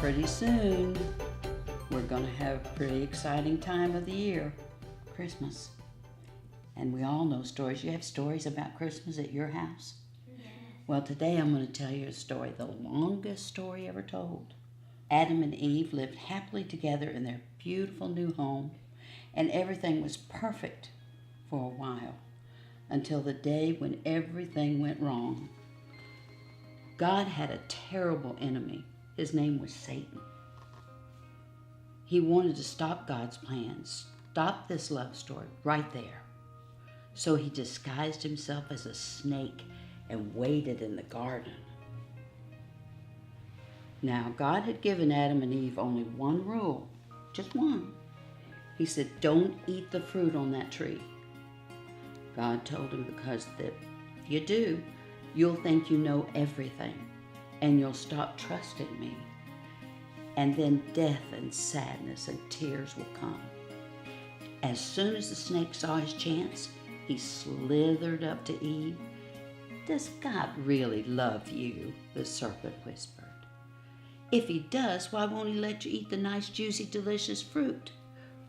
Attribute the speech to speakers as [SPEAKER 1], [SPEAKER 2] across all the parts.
[SPEAKER 1] Pretty soon, we're going to have a pretty exciting time of the year, Christmas. And we all know stories. You have stories about Christmas at your house?
[SPEAKER 2] Yes.
[SPEAKER 1] Well, today I'm going to tell you a story, the longest story ever told. Adam and Eve lived happily together in their beautiful new home, and everything was perfect for a while, until the day when everything went wrong. God had a terrible enemy. His name was Satan. He wanted to stop God's plans, stop this love story right there. So he disguised himself as a snake and waited in the garden. Now, God had given Adam and Eve only one rule, just one. He said, don't eat the fruit on that tree. God told him, because if you do, you'll think you know everything, and you'll stop trusting me. And then death and sadness and tears will come. As soon as the snake saw his chance, he slithered up to Eve. Does God really love you? The serpent whispered. If he does, why won't he let you eat the nice, juicy, delicious fruit?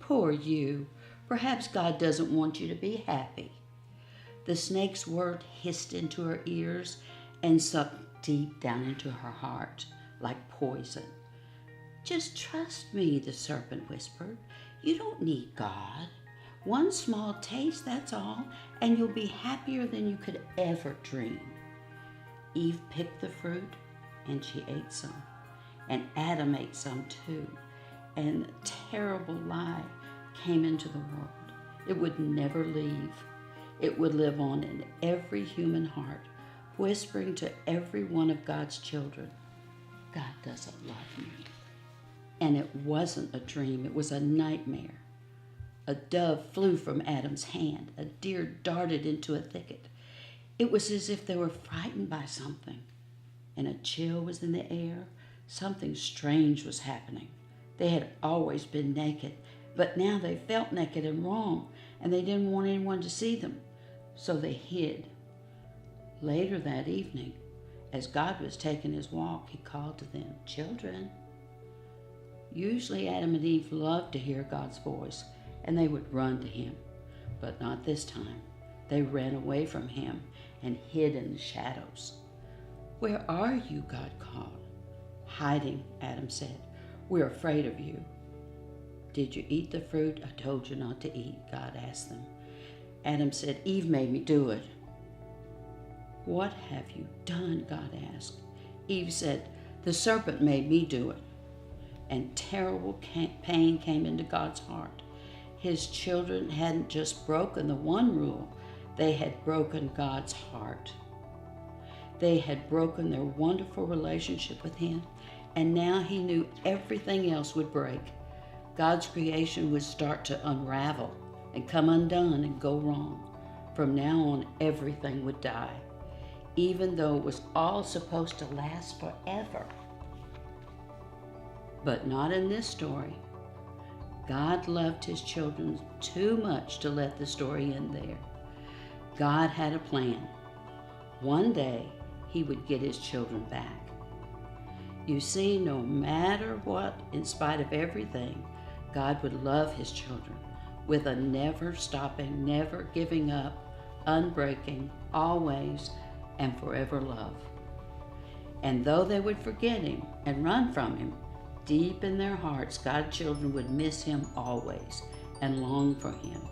[SPEAKER 1] Poor you. Perhaps God doesn't want you to be happy. The snake's word hissed into her ears and sucked deep down into her heart like poison. Just trust me, the serpent whispered. You don't need God. One small taste, that's all, and you'll be happier than you could ever dream. Eve picked the fruit, and she ate some. And Adam ate some too. And a terrible lie came into the world. It would never leave. It would live on in every human heart, whispering to every one of God's children, God doesn't love me. And it wasn't a dream, it was a nightmare. A dove flew from Adam's hand. A deer darted into a thicket. It was as if they were frightened by something, and a chill was in the air. Something strange was happening. They had always been naked, but now they felt naked and wrong, and they didn't want anyone to see them, so they hid. Later that evening, as God was taking his walk, he called to them, Children. Usually Adam and Eve loved to hear God's voice, and they would run to him, but not this time. They ran away from him and hid in the shadows. Where are you? God called. Hiding, Adam said. We're afraid of you. Did you eat the fruit I told you not to eat? God asked them. Adam said, Eve made me do it. What have you done? God asked. Eve said, the serpent made me do it. And terrible pain came into God's heart. His children hadn't just broken the one rule, they had broken God's heart. They had broken their wonderful relationship with him, and now he knew everything else would break. God's creation would start to unravel and come undone and go wrong. From now on, everything would die, even though it was all supposed to last forever. But not in this story. God loved his children too much to let the story end there. God had a plan. One day, he would get his children back. You see, no matter what, in spite of everything, God would love his children with a never stopping, never giving up, unbreaking, always and forever love. And though they would forget him and run from him, deep in their hearts, God's children would miss him always and long for him.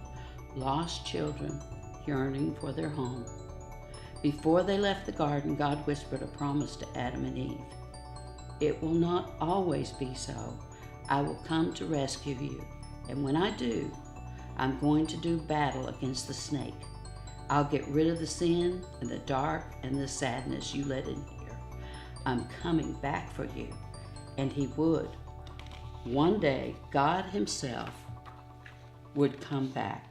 [SPEAKER 1] Lost children yearning for their home. Before they left the garden, God whispered a promise to Adam and Eve. It will not always be so. I will come to rescue you. And when I do, I'm going to do battle against the snake. I'll get rid of the sin and the dark and the sadness you let in here. I'm coming back for you. And he would. One day, God himself would come back.